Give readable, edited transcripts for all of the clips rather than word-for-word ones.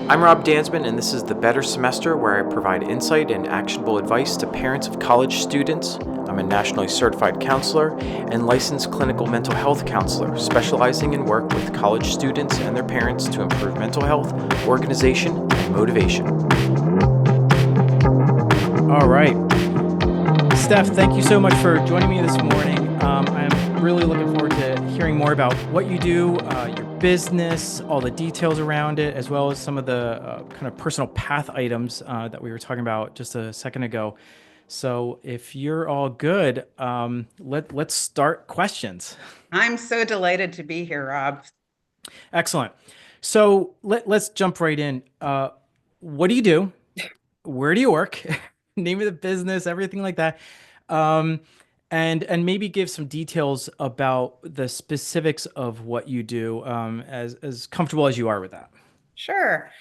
I'm Rob Danzman, and this is The Better Semester, where I provide insight and actionable advice to parents of college students. I'm a nationally certified counselor and licensed clinical mental health counselor, specializing in work with college students and their parents to improve mental health, organization, and motivation. All right. Steph, thank you so much for joining me this morning. I'm really looking forward to hearing more about what you do, your business, all the details around it, as well as some of the kind of personal path items that we were talking about just a second ago. So if you're all good, let's start questions. I'm so delighted to be here, Rob. Excellent. So let's jump right in. What do you do? Where do you work? Name of the business, everything like that. Um, and maybe give some details about the specifics of what you do, as comfortable as you are with that. Sure.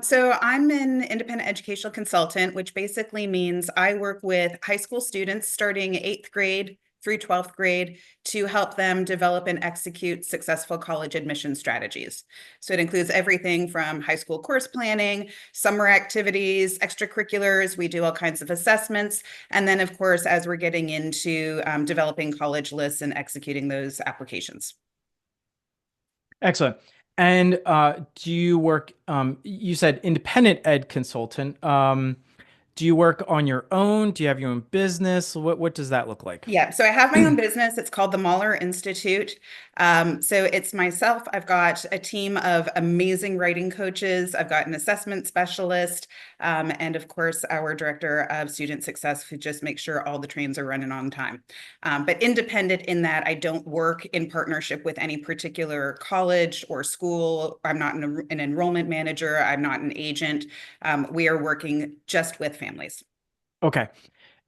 So I'm an independent educational consultant, which basically means I work with high school students starting eighth grade through 12th grade to help them develop and execute successful college admission strategies. So it includes everything from high school course planning, summer activities, extracurriculars. We do all kinds of assessments. And then, of course, as we're getting into developing college lists and executing those applications. Excellent. And do you work, you said independent ed consultant. Do you work on your own? Do you have your own business? What does that look like? Yeah, so I have my own business. It's called the Mauler Institute. So it's myself. I've got a team of amazing writing coaches. I've got an assessment specialist, and of course, our director of student success who just makes sure all the trains are running on time. But independent in that I don't work in partnership with any particular college or school. I'm not an enrollment manager. I'm not an agent. We are working just with families. Okay.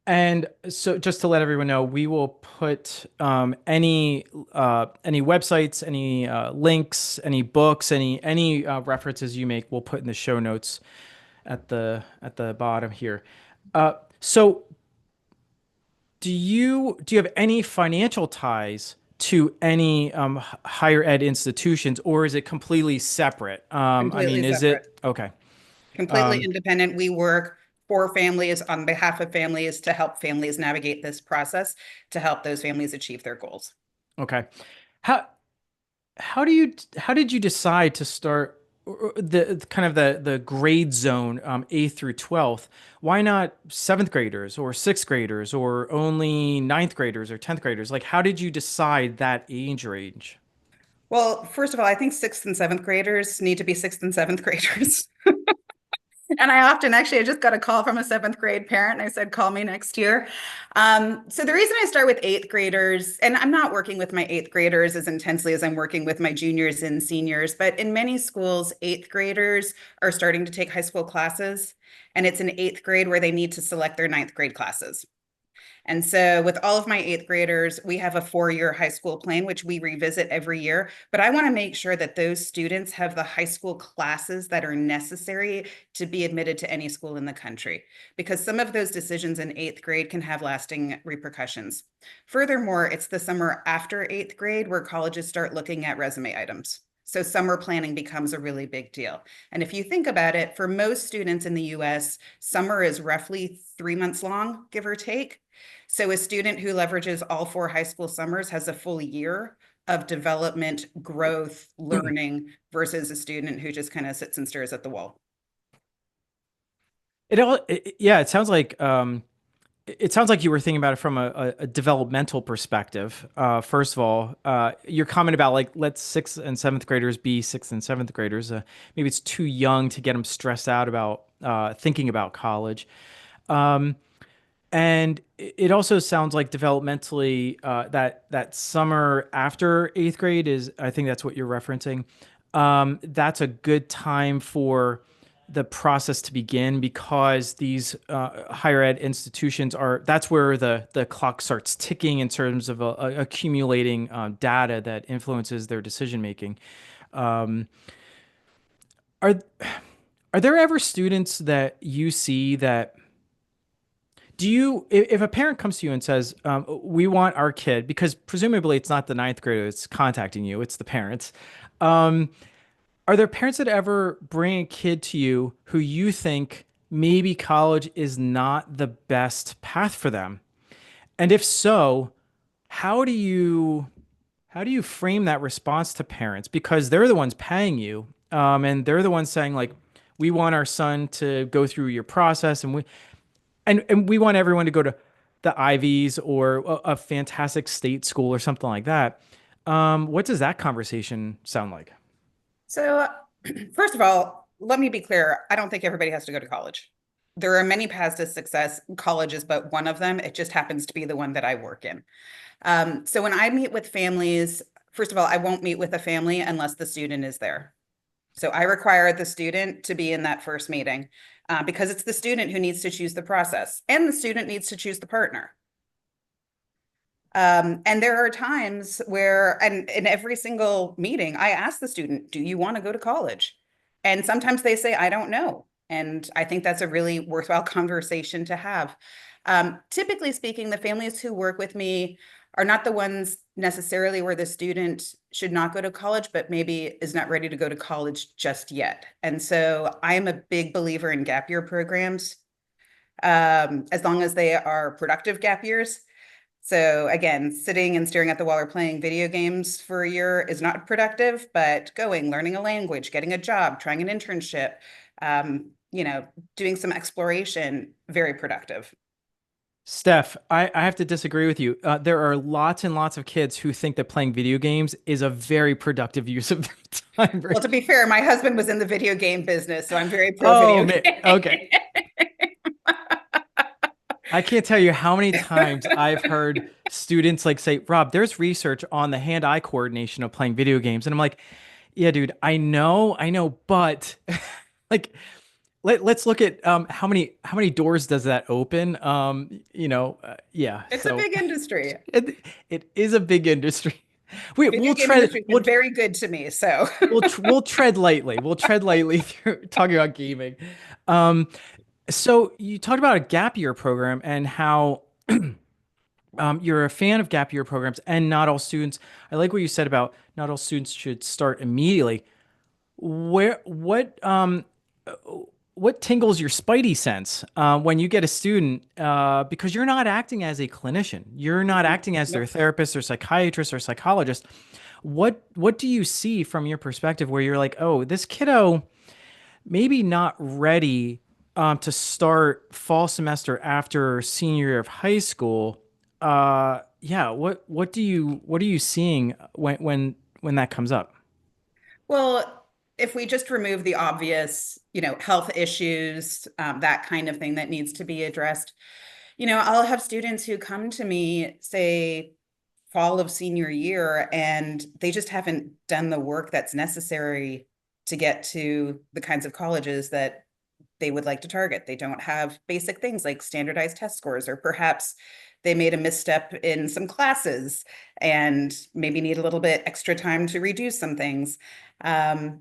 And so just to let everyone know, we will put any websites, any links, any books, any references you make, we'll put in the show notes at the bottom here. So do you have any financial ties to any higher ed institutions, or is it completely separate? I Completely mean, is separate. it okay? Completely Um, independent. We work for families on behalf of families to help families navigate this process to help those families achieve their goals. okay. How how did you decide to start the kind of the grade zone, 8th through 12th? Why not seventh graders or sixth graders or only ninth graders or 10th graders? Like, how did you decide that age range? Well, first of all, I think sixth and seventh graders need to be sixth and seventh graders. And I just got a call from a seventh grade parent and I said, call me next year. So the reason I start with eighth graders, and I'm not working with my eighth graders as intensely as I'm working with my juniors and seniors, but in many schools, eighth graders are starting to take high school classes. And it's in eighth grade where they need to select their ninth grade classes. And so, with all of my eighth graders, we have a 4 year high school plan, which we revisit every year. But I want to make sure that those students have the high school classes that are necessary to be admitted to any school in the country, because some of those decisions in eighth grade can have lasting repercussions. Furthermore, it's the summer after eighth grade where colleges start looking at resume items. So summer planning becomes a really big deal. And if you think about it, for most students in the US, summer is roughly 3 months long, give or take. So a student who leverages all 4 high school summers has a full year of development, growth, learning versus a student who just kind of sits and stares at the wall. Yeah, it sounds like you were thinking about it from a developmental perspective. First of all, your comment about like let sixth and seventh graders be sixth and seventh graders. Maybe it's too young to get them stressed out about thinking about college. Um, and it also sounds like developmentally, that summer after eighth grade is, I think that's what you're referencing. That's a good time for the process to begin because these higher ed institutions are, that's where the clock starts ticking in terms of accumulating data that influences their decision making. Um, are are there ever students that you see that do you, if a parent comes to you and says, we want our kid, because presumably it's not the ninth grader that's contacting you, it's the parents. Um, Are there parents that ever bring a kid to you who you think maybe college is not the best path for them? And if so, how do you how do you frame that response to parents? Because they're the ones paying you, and they're the ones saying like, we want our son to go through your process, and we want everyone to go to the Ivies or a fantastic state school or something like that. What does that conversation sound like? So, first of all, let me be clear. I don't think everybody has to go to college. There are many paths to success. College is but one of them. It just happens to be the one that I work in. So when I meet with families, first of all, I won't meet with a family unless the student is there. So I require the student to be in that first meeting because it's the student who needs to choose the process and the student needs to choose the partner. And there are times where, and in every single meeting, I ask the student, do you want to go to college? And sometimes they say, I don't know. And I think that's a really worthwhile conversation to have. Typically speaking, the families who work with me are not the ones necessarily where the student should not go to college, but maybe is not ready to go to college just yet. And so I am a big believer in gap year programs, as long as they are productive gap years. So again, sitting and staring at the wall or playing video games for a year is not productive, but going, learning a language, getting a job, trying an internship, doing some exploration, very productive. Steph, I have to disagree with you. There are lots and lots of kids who think that playing video games is a very productive use of their time. Well, to be fair, my husband was in the video game business, so I'm very pro Oh video man, game. okay. I can't tell you how many times I've heard students like say, Rob, there's research on the hand-eye coordination of playing video games. And I'm like, yeah, dude, I know, but like let's look at how many doors does that open? Yeah. It's a So big industry. it is a big industry. We Video we'll game tread industry has we'll been very good to me. So we'll tread lightly. We'll tread lightly through talking about gaming. Um, so you talked about a gap year program and how you're a fan of gap year programs and not all students. I like what you said about not all students should start immediately. Where what tingles your spidey sense when you get a student because you're not acting as a clinician, you're not acting as their Nope. therapist or psychiatrist or psychologist. What do you see from your perspective where you're like, oh, this kiddo maybe not ready to start fall semester after senior year of high school? Yeah, what are you seeing when that comes up? Well, if we just remove the obvious, health issues, that kind of thing that needs to be addressed, I'll have students who come to me, say, fall of senior year, and they just haven't done the work that's necessary to get to the kinds of colleges that they would like to target. They don't have basic things like standardized test scores, or perhaps they made a misstep in some classes and maybe need a little bit extra time to redo some things. Um,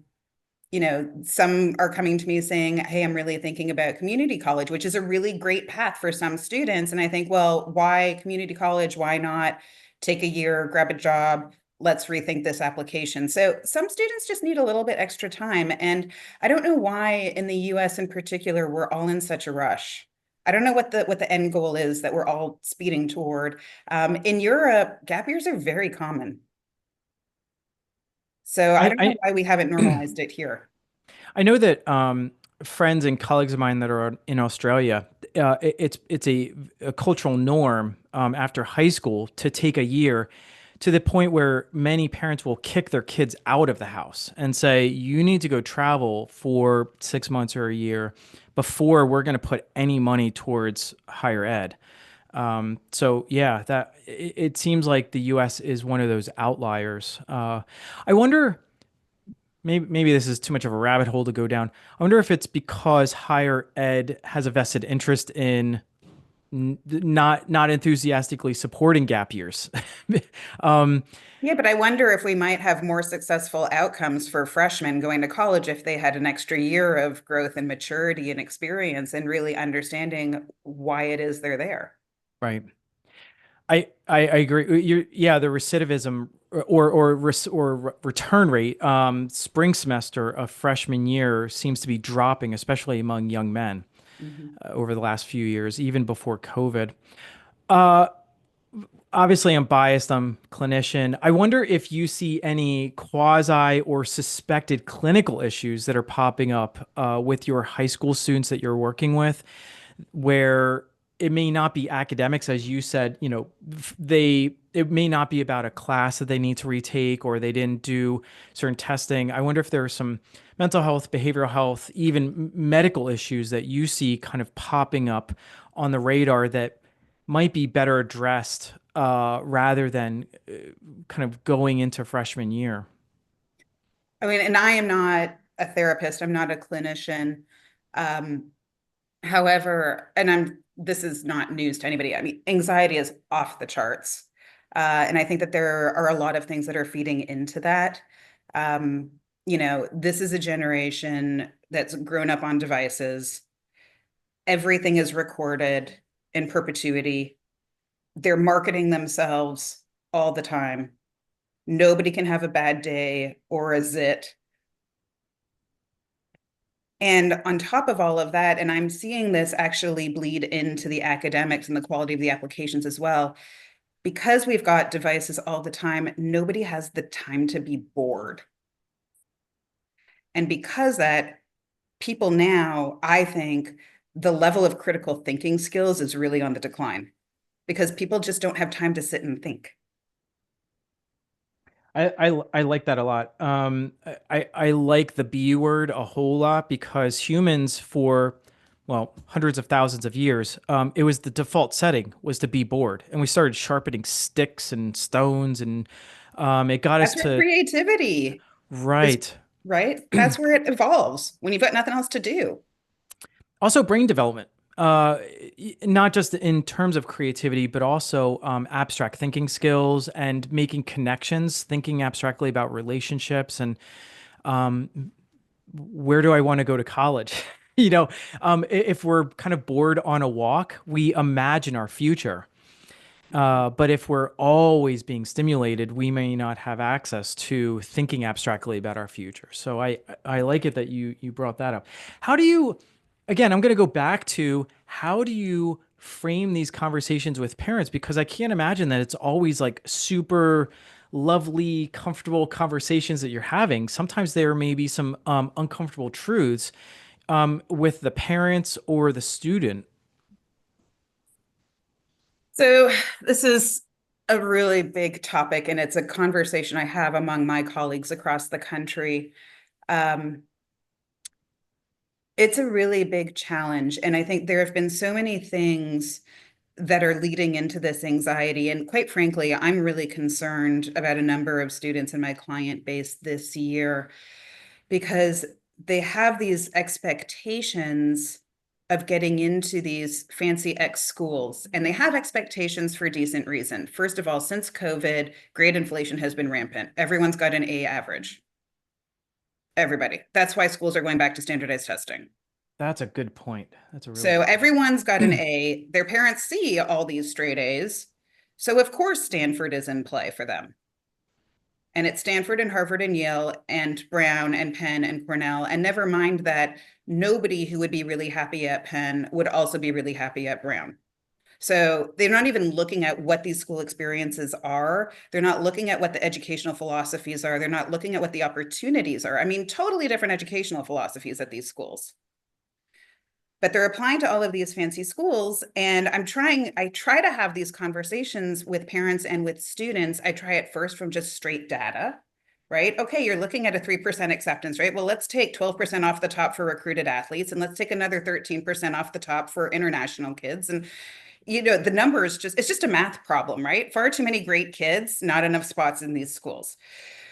some are coming to me saying, hey, I'm really thinking about community college, which is a really great path for some students. And I think, well, why community college? Why not take a year, grab a job? Let's rethink this application. So some students just need a little bit extra time. And I don't know why in the US in particular, we're all in such a rush. I don't know what the end goal is that we're all speeding toward. In Europe, gap years are very common. So I I, don't know I why we haven't normalized it here. I know that friends and colleagues of mine that are in Australia, it's a cultural norm after high school to take a year to the point where many parents will kick their kids out of the house and say, you need to go travel for 6 months or a year before we're going to put any money towards higher ed. So yeah, it seems like the US is one of those outliers. I wonder. Maybe this is too much of a rabbit hole to go down. I wonder if it's because higher ed has a vested interest in not enthusiastically supporting gap years. um, Yeah, but I wonder if we might have more successful outcomes for freshmen going to college if they had an extra year of growth and maturity and experience and really understanding why it is they're there. right. I agree. Yeah, the recidivism return rate, spring semester of freshman year seems to be dropping, especially among young men Mhm. over the last few years, even before COVID. Obviously, I'm biased. I'm clinician. I wonder if you see any quasi or suspected clinical issues that are popping up with your high school students that you're working with, where it may not be academics, as you said, it may not be about a class that they need to retake or they didn't do certain testing. I wonder if there are some mental health, behavioral health, even medical issues that you see kind of popping up on the radar that might be better addressed rather than kind of going into freshman year. I mean, and I am not a therapist, I'm not a clinician. Um, However, and this is not news to anybody. I mean, anxiety is off the charts. And I think that there are a lot of things that are feeding into that. Um, this is a generation that's grown up on devices. Everything is recorded in perpetuity. They're marketing themselves all the time. Nobody can have a bad day or a zit. And on top of all of that, and I'm seeing this actually bleed into the academics and the quality of the applications as well, because we've got devices all the time, nobody has the time to be bored. And because that, people now, I think the level of critical thinking skills is really on the decline because people just don't have time to sit and think. I like that a lot. I like the B word a whole lot because humans for, well, hundreds of thousands of years, it was the default setting was to be bored, and we started sharpening sticks and stones, and it got us That's where to creativity is, right. right? That's where it evolves when you've got nothing else to do. Also, brain development, not just in terms of creativity, but also abstract thinking skills and making connections, thinking abstractly about relationships and where do I want to go to college? If we're kind of bored on a walk, we imagine our future. But if we're always being stimulated, we may not have access to thinking abstractly about our future. So I like it that you brought that up. How do you, again, I'm going to go back to how do you frame these conversations with parents? Because I can't imagine that it's always like super lovely, comfortable conversations that you're having. Sometimes there may be some uncomfortable truths with the parents or the student. So this is a really big topic, and it's a conversation I have among my colleagues across the country. Um, it's a really big challenge, and I think there have been so many things that are leading into this anxiety. And quite frankly, I'm really concerned about a number of students in my client base this year because they have these expectations of getting into these fancy X schools, and they have expectations for a decent reason. First of all, since COVID, grade inflation has been rampant. Everyone's got an A average. Everybody. That's why schools are going back to standardized testing. That's a good point. That's a really So good point. everyone's got an A. Their parents see all these straight A's. So of course Stanford is in play for them. And it's Stanford and Harvard and Yale and Brown and Penn and Cornell. And never mind that nobody who would be really happy at Penn would also be really happy at Brown. So they're not even looking at what these school experiences are. They're not looking at what the educational philosophies are. They're not looking at what the opportunities are. I mean, totally different educational philosophies at these schools. But they're applying to all of these fancy schools. And I try to have these conversations with parents and with students. I try it first from just straight data, right? Okay, you're looking at a 3% acceptance rate. Well, let's take 12% off the top for recruited athletes, and let's take another 13% off the top for international kids. And the numbers it's just a math problem, right? Far too many great kids, not enough spots in these schools.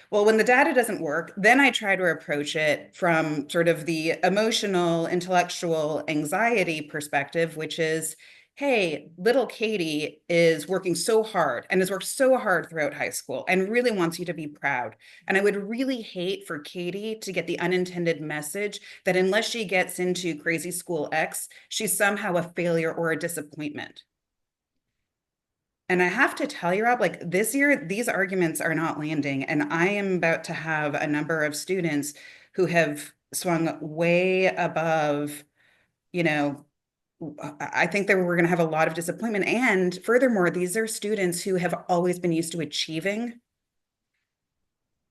Well, when the data doesn't work, then I try to approach it from sort of the emotional, intellectual anxiety perspective, which is, hey, little Katie is working so hard and has worked so hard throughout high school and really wants you to be proud. And I would really hate for Katie to get the unintended message that unless she gets into crazy school X, she's somehow a failure or a disappointment. And I have to tell you, Rob, like this year, these arguments are not landing. And I am about to have a number of students who have swung way above, you know, I think that we're going to have a lot of disappointment. And furthermore, these are students who have always been used to achieving,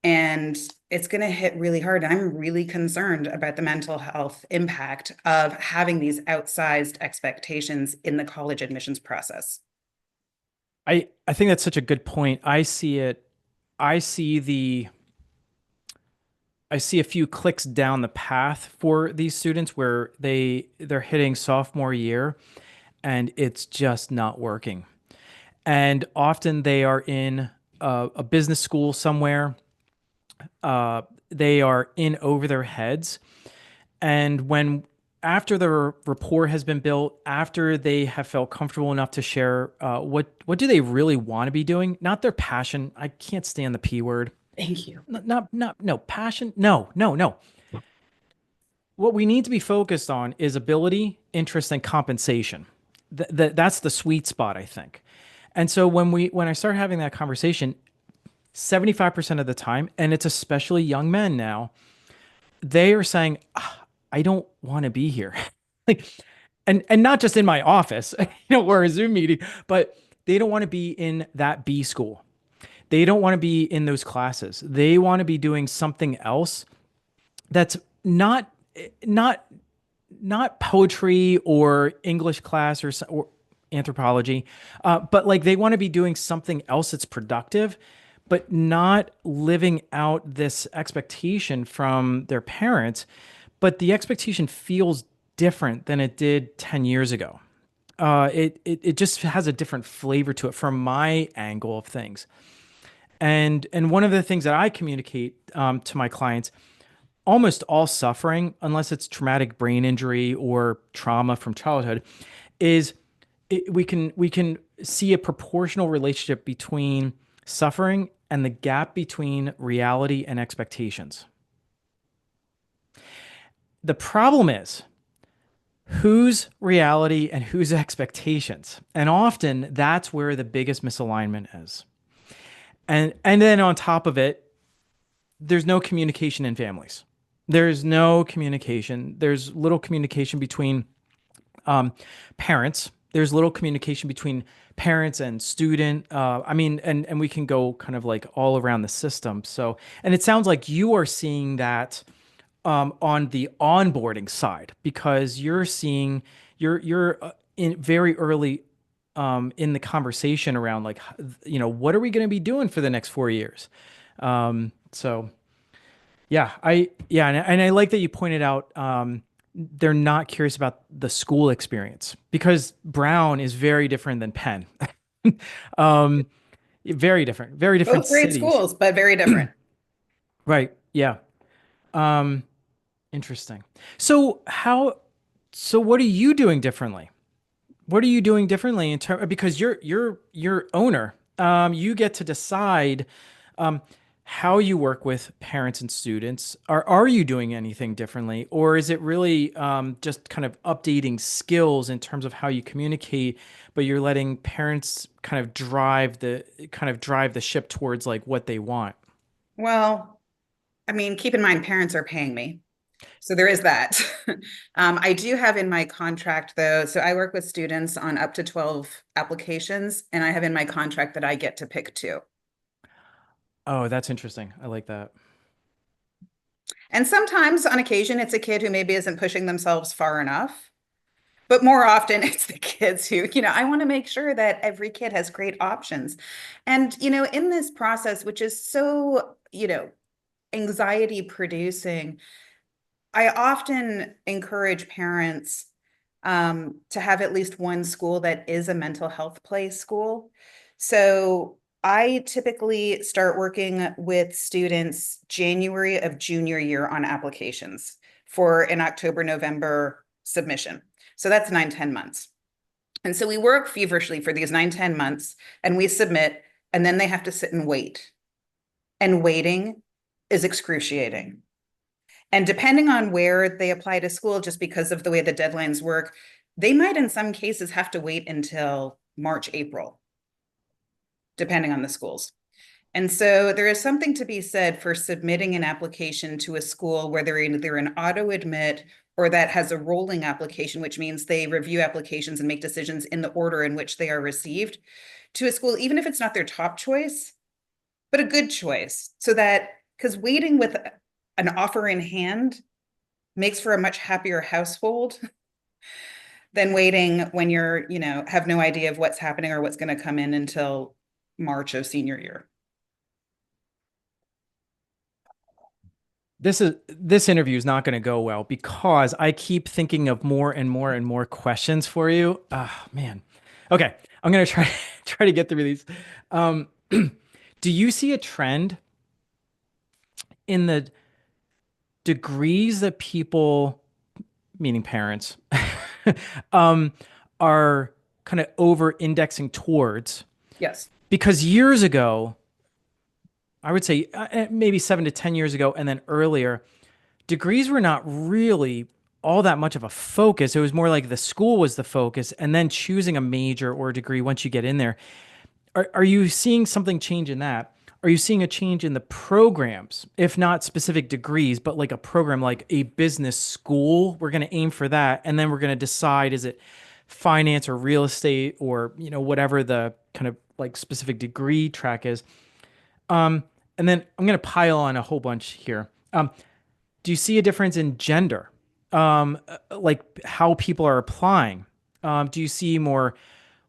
and it's going to hit really hard. And I'm really concerned about the mental health impact of having these outsized expectations in the college admissions process. I think that's such a good point. I see it. I see the I see a few clicks down the path for these students where they're hitting sophomore year and it's just not working. And often they are in a business school somewhere. They are in over their heads. And when after the rapport has been built, after they have felt comfortable enough to share what do they really want to be doing, not their passion. I can't stand the P word. Thank you. No passion. No. What we need to be focused on is ability, interest, and compensation. That's the sweet spot, I think. And so when I start having that conversation, 75% of the time, and it's especially young men now, they are saying, "Ah, I don't want to be here." Like, and not just in my office, or a Zoom meeting, but they don't want to be in that B school. They don't want to be in those classes. They want to be doing something else that's not not poetry or English class or anthropology, but like they want to be doing something else that's productive, but not living out this expectation from their parents. But the expectation feels different than it did 10 years ago. It just has a different flavor to it from my angle of things. And one of the things that I communicate to my clients, almost all suffering, unless it's traumatic brain injury or trauma from childhood, is we can see a proportional relationship between suffering and the gap between reality and expectations. The problem is whose reality and whose expectations, and often that's where the biggest misalignment is. And then on top of it, there's no communication in families. There's no communication. There's little communication between parents. There's little communication between parents and student. I mean, and we can go kind of like all around the system. So, and it sounds like you are seeing that on the onboarding side because you're in very early in the conversation around like what are we going to be doing for the next 4 years. So and I like that you pointed out they're not curious about the school experience because Brown is very different than Penn. um, very different Both great cities. schools, but very different. Right. Yeah. Um, Interesting. So what are you doing differently? What are you doing differently in terms because you're owner. You get to decide um, how you work with parents and students. Are you doing anything differently, or is it really just kind of updating skills in terms of how you communicate, but you're letting parents kind of drive the ship towards like what they want? Well, I mean, keep in mind, parents are paying me. So there is that. I do have in my contract, though, so I work with students on up to 12 applications, and I have in my contract that I get to pick two. Oh, that's interesting. I like that. And sometimes, on occasion, it's a kid who maybe isn't pushing themselves far enough. But more often, it's the kids who, I want to make sure that every kid has great options. And, in this process, which is so, anxiety producing, I often encourage parents to have at least one school that is a mental health play school. So I typically start working with students January of junior year on applications for an October, November submission. So that's 9, 10 months. And so we work feverishly for these 9, 10 months and we submit, and then they have to sit and wait. And waiting is excruciating. And depending on where they apply to school, just because of the way the deadlines work, they might in some cases have to wait until March, April. depending on the schools. And so there is something to be said for submitting an application to a school where they're either an auto admit or that has a rolling application, which means they review applications and make decisions in the order in which they are received, to a school, even if it's not their top choice, but a good choice. So that, because waiting with an offer in hand makes for a much happier household than waiting when you're, have no idea of what's happening or what's going to come in until March of senior year. This interview is not going to go well because I keep thinking of more and more and more questions for you. Ah, man. Okay, I'm going to try try to get through these. Um, do you see a trend in the degrees that people, meaning parents, um, are kind of over indexing towards? Yes. Because years ago, I would say maybe 7 to 10 years ago, and then earlier, degrees were not really all that much of a focus. It was more like the school was the focus, and then choosing a major or a degree once you get in there. Are you seeing something change in that? Are you seeing a change in the programs, if not specific degrees, but like a program like a business school? We're going to aim for that, and then we're going to decide, is it finance or real estate or whatever the kind of like specific degree track is. And then I'm going to pile on a whole bunch here. Do you see a difference in gender? Like how people are applying? Do you see more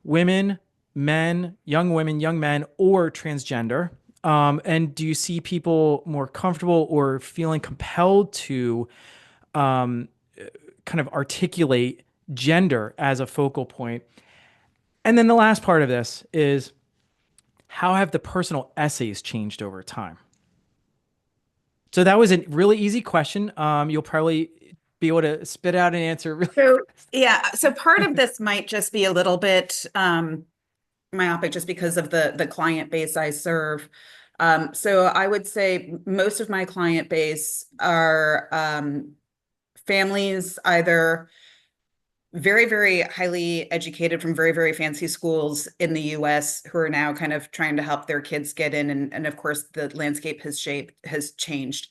women, men, young women, young men, or transgender? And do you see people more comfortable or feeling compelled to kind of articulate gender as a focal point? And then the last part of this is, how have the personal essays changed over time? So that was a really easy question. You'll probably be able to spit out an answer really So fast. yeah, so part of this might just be a little bit myopic just because of the client base I serve. So I would say most of my client base are families either very, very highly educated from very, very fancy schools in the US who are now kind of trying to help their kids get in. And of course, the landscape has changed.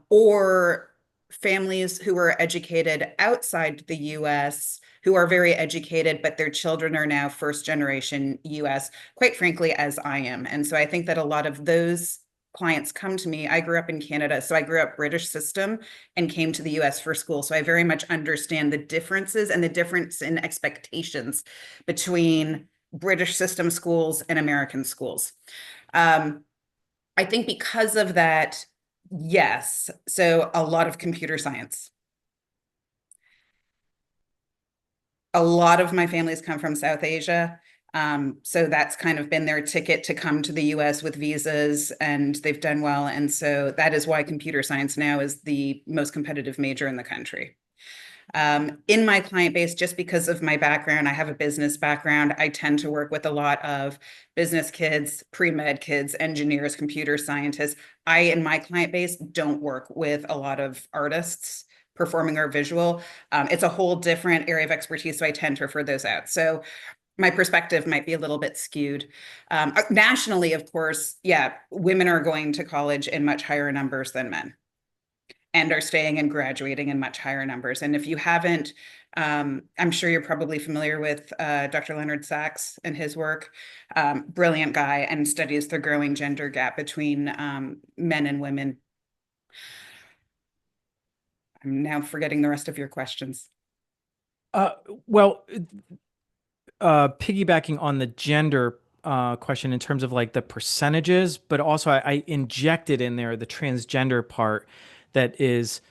Or families who are educated outside the US who are very educated, but their children are now first generation US, quite frankly, as I am. And so I think that a lot of those clients come to me. I grew up in Canada, so I grew up British system and came to the US for school. So I very much understand the differences and the difference in expectations between British system schools and American schools. I think because of that, yes. So a lot of computer science. A lot of my families come from South Asia. So that's kind of been their ticket to come to the US with visas, and they've done well. And so that is why computer science now is the most competitive major in the country. In my client base, just because of my background, I have a business background. I tend to work with a lot of business kids, pre-med kids, engineers, computer scientists. In my client base, don't work with a lot of artists, performing or visual. It's a whole different area of expertise, so I tend to refer those out. So my perspective might be a little bit skewed. Nationally, of course, yeah, women are going to college in much higher numbers than men and are staying and graduating in much higher numbers. And if you haven't, I'm sure you're probably familiar with Dr. Leonard Sachs and his work. Brilliant guy, and studies the growing gender gap between men and women. I'm now forgetting the rest of your questions. Uh, well, piggybacking on the gender question in terms of like the percentages, but also I injected in there the transgender part that is,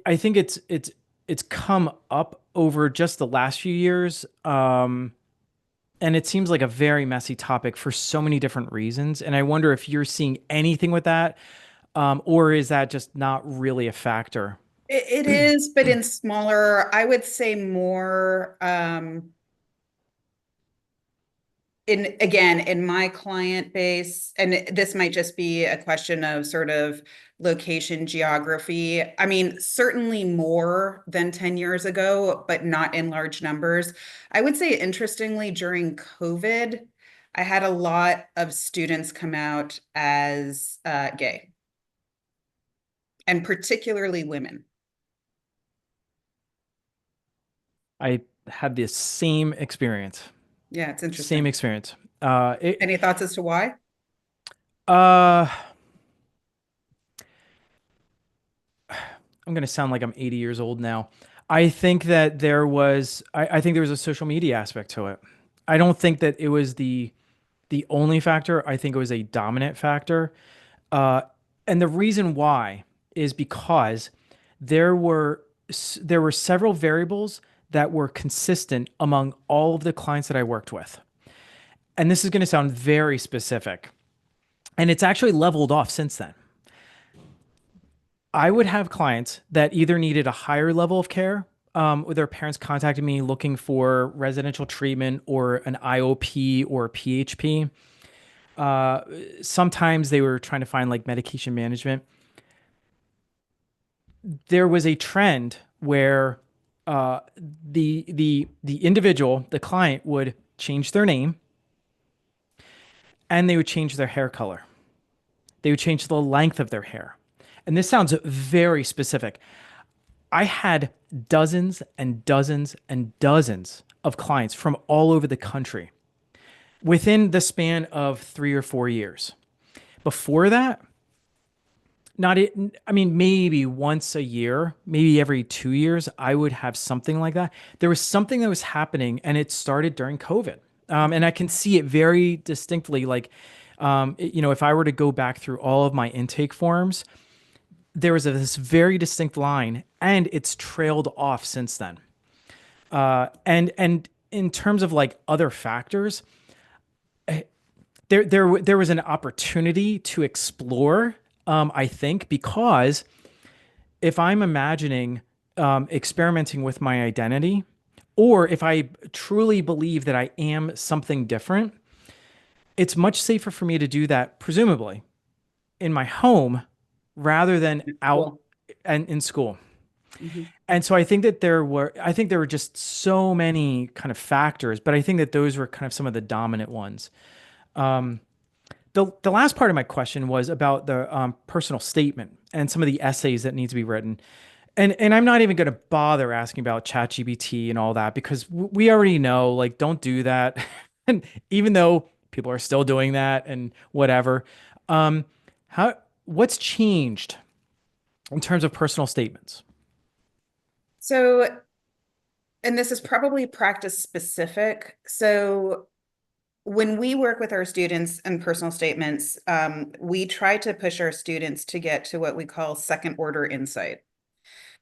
I think it's come up over just the last few years. And it seems like a very messy topic for so many different reasons. And I wonder if you're seeing anything with that, or is that just not really a factor? It is, but in smaller, I would say more in my client base, and this might just be a question of sort of location geography. I mean, certainly more than 10 years ago, but not in large numbers. I would say, interestingly, during COVID, I had a lot of students come out as gay, and particularly women. I had the same experience. Yeah, it's Same interesting. experience. Uh, it, Any thoughts as to why? uh, I'm gonna sound like I'm 80 years old now. I think that I think there was a social media aspect to it. I don't think that it was the only factor. I think it was a dominant factor. Uh, and the reason why is because there were there were several variables that were consistent among all of the clients that I worked with. And this is going to sound very specific. And it's actually leveled off since then. I would have clients that either needed a higher level of care, with their parents contacting me looking for residential treatment or an IOP or PHP. Sometimes they were trying to find like medication management. There was a trend where the individual, the client, would change their name and they would change their hair color. They would change the length of their hair. And this sounds very specific. I had dozens and dozens and dozens of clients from all over the country within the span of 3 or 4 years. Before that, not it, I mean, maybe once a year, maybe every 2 years, I would have something like that. There was something that was happening, and it started during COVID. And I can see it very distinctly. Like, if I were to go back through all of my intake forms, there was this very distinct line, and it's trailed off since then. And in terms of like other factors, there was an opportunity to explore. I think because if I'm imagining experimenting with my identity, or if I truly believe that I am something different, it's much safer for me to do that, presumably, in my home rather than out Cool. and in school. Mhm. And so I think there were just so many kind of factors, but I think that those were kind of some of the dominant ones. The last part of my question was about the personal statement and some of the essays that need to be written. And I'm not even going to bother asking about ChatGPT and all that because we already know, like, don't do that. And even though people are still doing that and whatever, um, how what's changed in terms of personal statements? So, and this is probably practice specific. So, when we work with our students and personal statements, we try to push our students to get to what we call second order insight.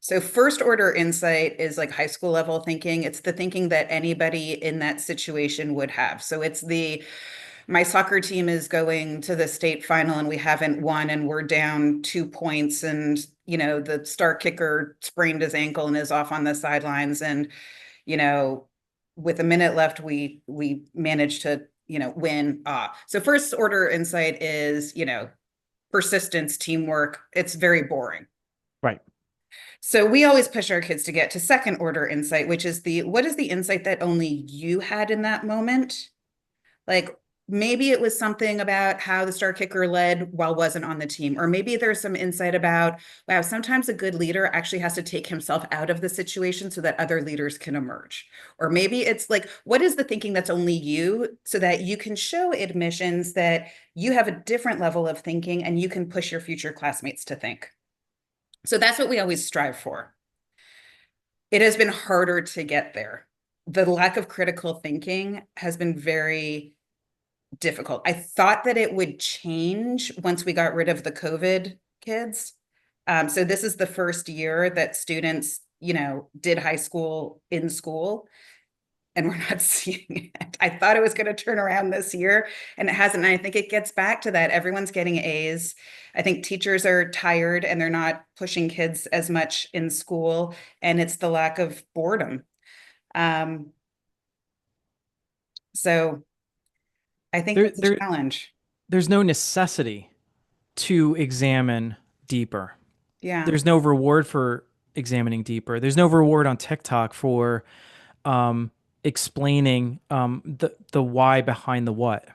So, first order insight is like high school level thinking. It's the thinking that anybody in that situation would have. So, it's my soccer team is going to the state final and we haven't won and we're down 2 points and the star kicker sprained his ankle and is off on the sidelines and you know with a minute left we managed to win. So first order insight is persistence, teamwork. It's very boring. Right. So we always push our kids to get to second order insight, which is what is the insight that only you had in that moment. Like maybe it was something about how the star kicker led while wasn't on the team, or maybe there's some insight about, wow, sometimes a good leader actually has to take himself out of the situation so that other leaders can emerge. Or maybe it's like, what is the thinking that's only you so that you can show admissions that you have a different level of thinking and you can push your future classmates to think. So that's what we always strive for. It has been harder to get there. The lack of critical thinking has been very difficult. I thought that it would change once we got rid of the COVID kids. So this is the first year that students, did high school in school, and we're not seeing it. I thought it was going to turn around this year, and it hasn't. And I think it gets back to that. Everyone's getting A's. I think teachers are tired and they're not pushing kids as much in school, and it's the lack of boredom. Um, so I think There, that's a there, challenge. there's no necessity to examine deeper. Yeah. There's no reward for examining deeper. There's no reward on TikTok for um, explaining the why behind the what.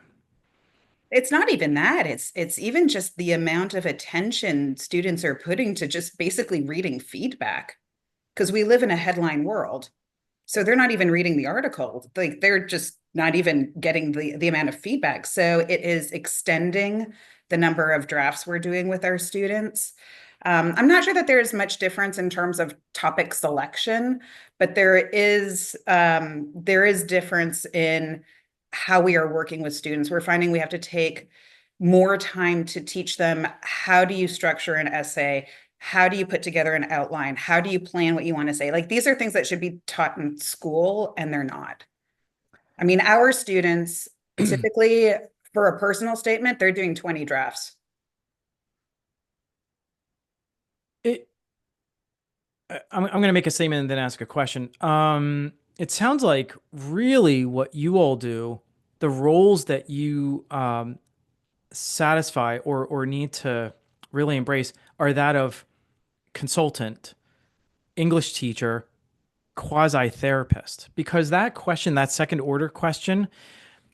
It's not even that. It's even just the amount of attention students are putting to just basically reading feedback because we live in a headline world. So they're not even reading the article. Like they're just not even getting the amount of feedback. So it is extending the number of drafts we're doing with our students. I'm not sure that there's much difference in terms of topic selection, but there is difference in how we are working with students. We're finding we have to take more time to teach them how do you structure an essay, how do you put together an outline, how do you plan what you want to say. Like these are things that should be taught in school and they're not. I mean, our students typically for a personal statement they're doing 20 drafts. It, I'm going to make a statement and then ask a question. It sounds like really what you all do, the roles that you satisfy or need to really embrace are that of consultant, English teacher, quasi therapist. Because that question, that second order question,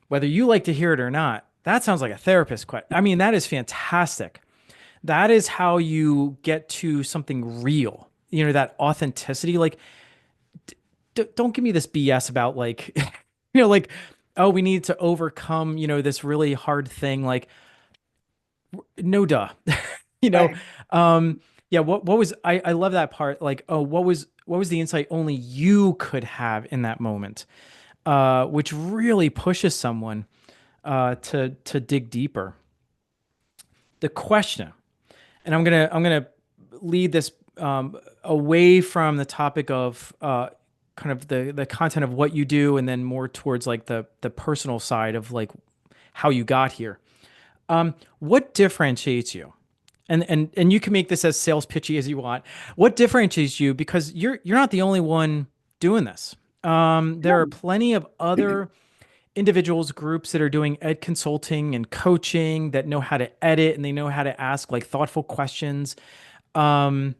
whether you like to hear it or not, that sounds like a therapist question. I mean, that is fantastic. That is how you get to something real. You know, that authenticity. Like, don't give me this BS about like, like, oh, we need to overcome, this really hard thing. Like, no, duh. you know, Right. um, yeah. What was I love that part. Like, oh, what was the insight only you could have in that moment, which really pushes someone to dig deeper. The question, and I'm gonna lead this away from the topic of kind of the content of what you do, and then more towards like the personal side of like how you got here. What differentiates you? And you can make this as sales pitchy as you want. What differentiates you? Because you're not the only one doing this. There are plenty of other individuals, groups that are doing ed consulting and coaching that know how to edit and they know how to ask like thoughtful questions. Um,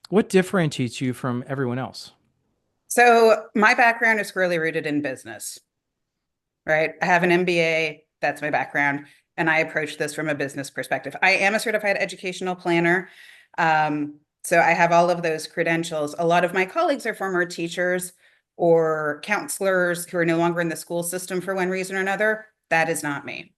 what differentiates you from everyone else? So my background is squarely rooted in business, right? I have an MBA, that's my background, and I approach this from a business perspective. I am a certified educational planner. So I have all of those credentials. A lot of my colleagues are former teachers or counselors who are no longer in the school system for one reason or another. That is not me.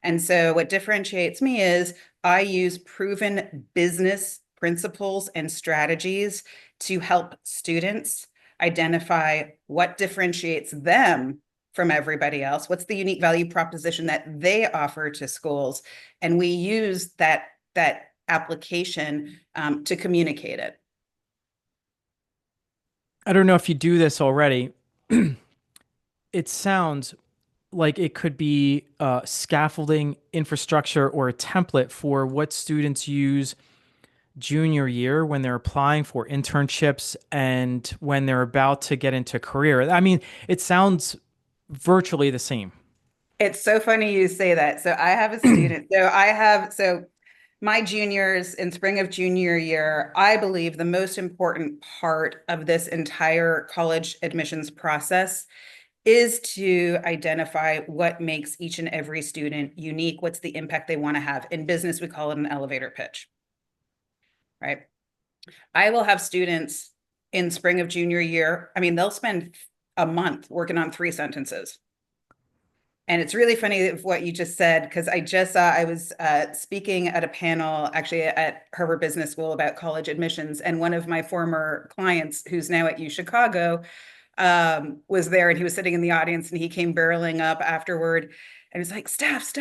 And so what differentiates me is I use proven business principles and strategies to help students identify what differentiates them from everybody else. What's the unique value proposition that they offer to schools? And we use that application to communicate it. I don't know if you do this already. It sounds like it could be scaffolding infrastructure or a template for what students use junior year when they're applying for internships and when they're about to get into career. I mean, it sounds virtually the same. It's so funny you say that. So I have a student. So my juniors in spring of junior year, I believe the most important part of this entire college admissions process is to identify what makes each and every student unique. What's the impact they want to have? In business, we call it an elevator pitch, right? I will have students in spring of junior year. I mean, they'll spend a month working on 3 sentences. And it's really funny what you just said, because I was speaking at a panel actually at Harvard Business School about college admissions. And one of my former clients, who's now at U Chicago, was there and he was sitting in the audience and he came barreling up afterward and was like, Steph,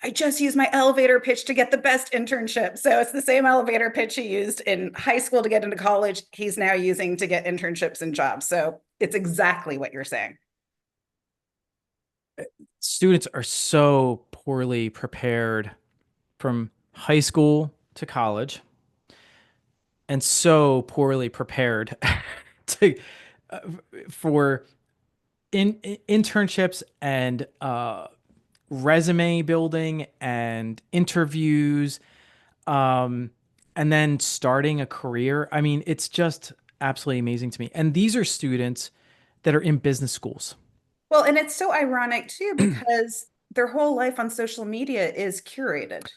I just used my elevator pitch to get the best internship. So it's the same elevator pitch he used in high school to get into college. He's now using to get internships and jobs. So it's exactly what you're saying. Students are so poorly prepared from high school to college and so poorly prepared to for internships and resume building and interviews, um, and then starting a career. I mean, it's just absolutely amazing to me. And these are students that are in business schools. Well, and it's so ironic too, because their whole life on social media is curated.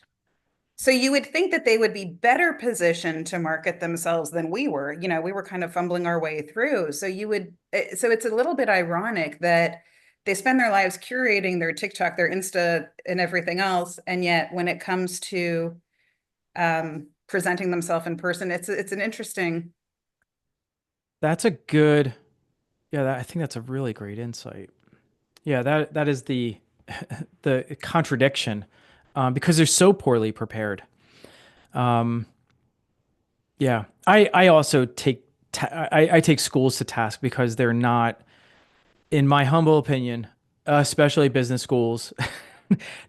So you would think that they would be better positioned to market themselves than we were. You know, we were kind of fumbling our way through. So it's a little bit ironic that they spend their lives curating their TikTok, their Insta, and everything else, and yet when it comes to presenting themselves in person, it's an interesting. That's a good, yeah, I think that's a really great insight. Yeah, that is the the contradiction, because they're so poorly prepared. Um, yeah, I also I take schools to task because they're not, in my humble opinion, especially business schools,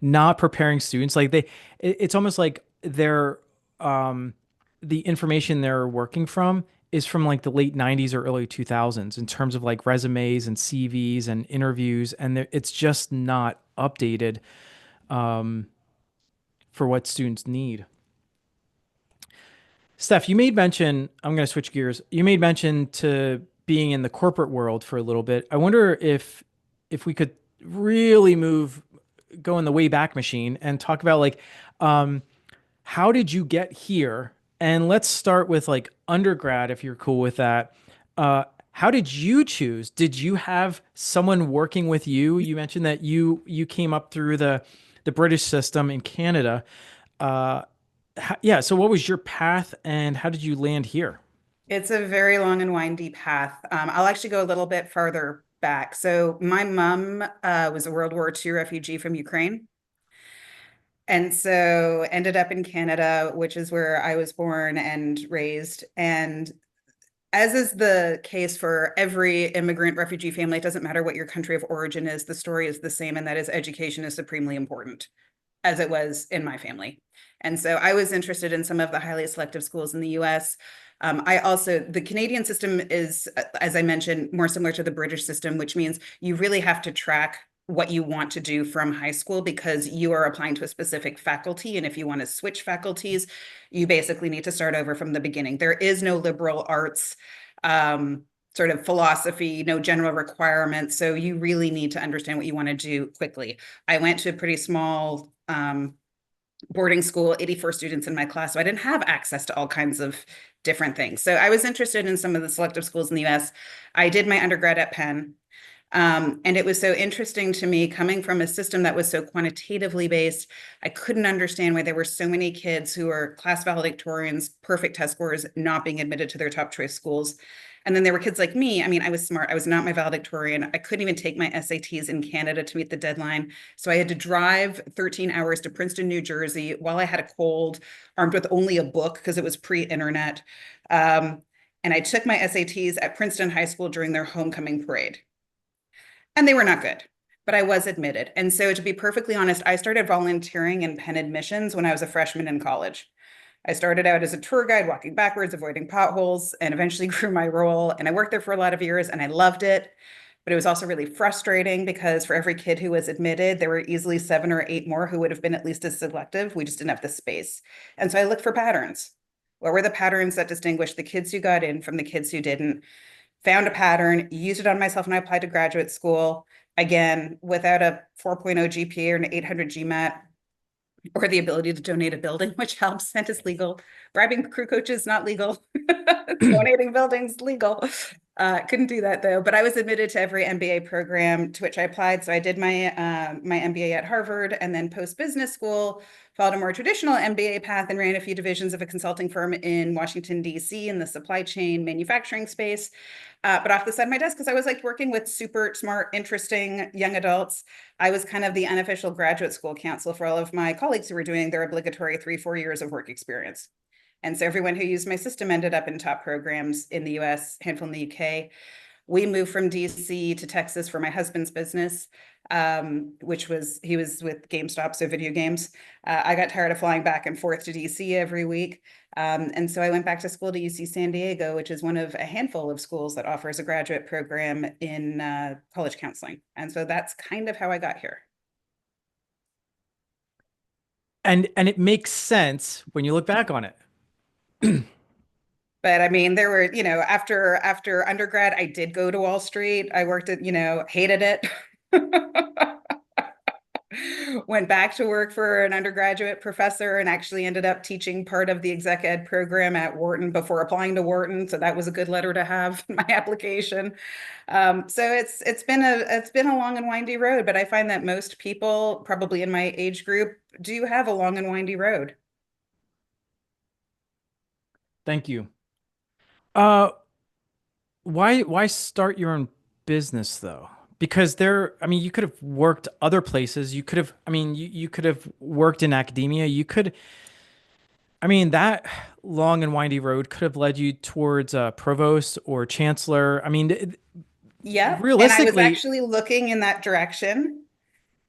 not preparing students. Like it's almost like they're the information they're working from is from like the late 90s or early 2000s in terms of like resumes and CVs and interviews, and it's just not updated for what students need. Steph, you made mention, I'm going to switch gears. You made mention to being in the corporate world for a little bit. I wonder if we could really go in the way back machine and talk about like um how did you get here? And let's start with like undergrad if you're cool with that. How did you choose? Did you have someone working with you? You mentioned that you came up through the British system in Canada. Uh, yeah. So what was your path and how did you land here? It's a very long and windy path. I'll actually go a little bit farther back. So my mom was a World War II refugee from Ukraine. And so ended up in Canada, which is where I was born and raised. And as is the case for every immigrant refugee family, it doesn't matter what your country of origin is, the story is the same, and that is education is supremely important, as it was in my family. And so I was interested in some of the highly selective schools in the US. The Canadian system is, as I mentioned, more similar to the British system, which means you really have to track what you want to do from high school because you are applying to a specific faculty. And if you want to switch faculties, you basically need to start over from the beginning. There is no liberal arts sort of philosophy, no general requirements. So you really need to understand what you want to do quickly. I went to a pretty small boarding school, 84 students in my class. So I didn't have access to all kinds of different things. So I was interested in some of the selective schools in the US. I did my undergrad at Penn. And it was so interesting to me coming from a system that was so quantitatively based. I couldn't understand why there were so many kids who were class valedictorians, perfect test scores, not being admitted to their top choice schools. And then there were kids like me. I mean, I was smart. I was not my valedictorian. I couldn't even take my SATs in Canada to meet the deadline. So I had to drive 13 hours to Princeton, New Jersey while I had a cold, armed with only a book because it was pre-internet. And I took my SATs at Princeton High School during their homecoming parade. And they were not good, but I was admitted. And so, to be perfectly honest, I started volunteering in Penn admissions when I was a freshman in college. I started out as a tour guide, walking backwards, avoiding potholes, and eventually grew my role. And I worked there for a lot of years and I loved it. But it was also really frustrating because for every kid who was admitted, there were easily 7 or 8 more who would have been at least as selective. We just didn't have the space. And so I looked for patterns. What were the patterns that distinguished the kids who got in from the kids who didn't? Found a pattern, used it on myself, and I applied to graduate school. Again, without a 4.0 GPA or an 800 GMAT or the ability to donate a building, which helps and is legal. Bribing crew coaches, not legal. Donating buildings, legal. Couldn't do that though. But I was admitted to every MBA program to which I applied. So I did my MBA at Harvard, and then post business school followed a more traditional MBA path and ran a few divisions of a consulting firm in Washington, D.C. in the supply chain manufacturing space. But off the side of my desk, because I was like working with super smart, interesting young adults, I was kind of the unofficial graduate school counsel for all of my colleagues who were doing their obligatory 3-4 years of work experience. And so everyone who used my system ended up in top programs in the US, handful in the UK. We moved from DC to Texas for my husband's business, he was with GameStop, so video games. I got tired of flying back and forth to DC every week. And so I went back to school to UC San Diego, which is one of a handful of schools that offers a graduate program in college counseling. And so that's kind of how I got here. and it makes sense when you look back on it. But I mean, there were, after undergrad, I did go to Wall Street. I worked at, hated it. Went back to work for an undergraduate professor and actually ended up teaching part of the exec ed program at Wharton before applying to Wharton. So that was a good letter to have in my application. So it's been a long and windy road, but I find that most people, probably in my age group, do have a long and windy road. Thank you. Uh, why start your own business though? Because I mean, you could have worked other places. You could have, I mean, you could have worked in academia. You could, I mean, that long and windy road could have led you towards provost or chancellor. I mean, Yep. And I was realistically, actually looking in that direction.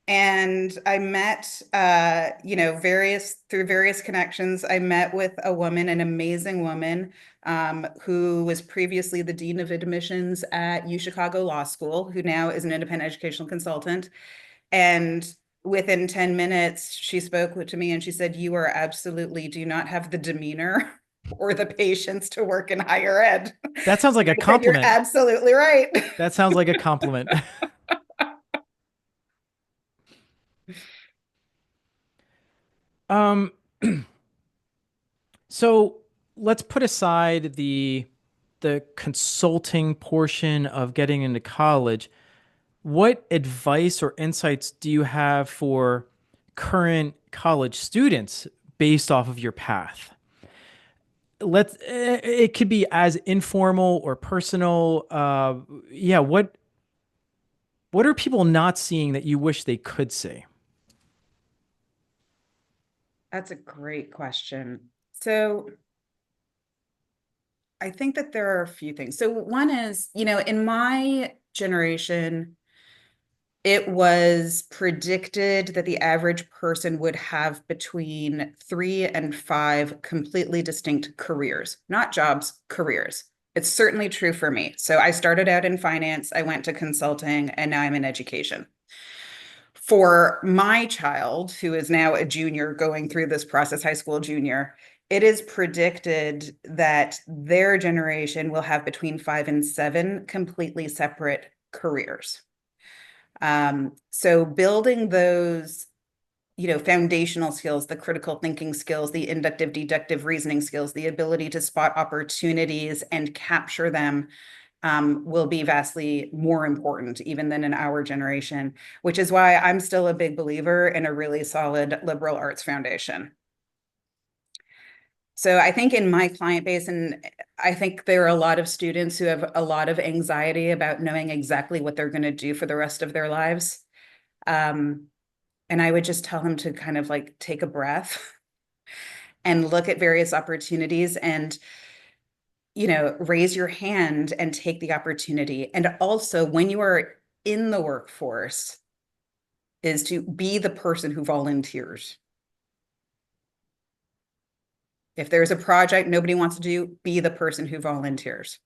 And I met, through various connections, I met with a woman, an amazing woman, who was previously the dean of admissions at U Chicago Law School, who now is an independent educational consultant. And within 10 minutes, she spoke to me and she said, "You are absolutely do not have the demeanor or the patience to work in higher ed." that sounds like a I said, "You're compliment. absolutely right." That sounds like a compliment. Um, so let's put aside the consulting portion of getting into college. What advice or insights do you have for current college students based off of your path? It could be as informal or personal. Yeah, what are people not seeing that you wish they could see? That's a great question. So I think that there are a few things. So one is, in my generation, it was predicted that the average person would have between 3 and 5 completely distinct careers, not jobs, careers. It's certainly true for me. So I started out in finance, I went to consulting, and now I'm in education. For my child, who is now a junior going through this process, high school junior, it is predicted that their generation will have between 5 and 7 completely separate careers. So building those, foundational skills, the critical thinking skills, the inductive, deductive reasoning skills, the ability to spot opportunities and capture them, will be vastly more important even than in our generation, which is why I'm still a big believer in a really solid liberal arts foundation. So I think in my client base, and I think there are a lot of students who have a lot of anxiety about knowing exactly what they're going to do for the rest of their lives. Um, and I would just tell them to kind of like take a breath and look at various opportunities and, raise your hand and take the opportunity. And also, when you are in the workforce, is to be the person who volunteers. If there's a project nobody wants to do, be the person who volunteers.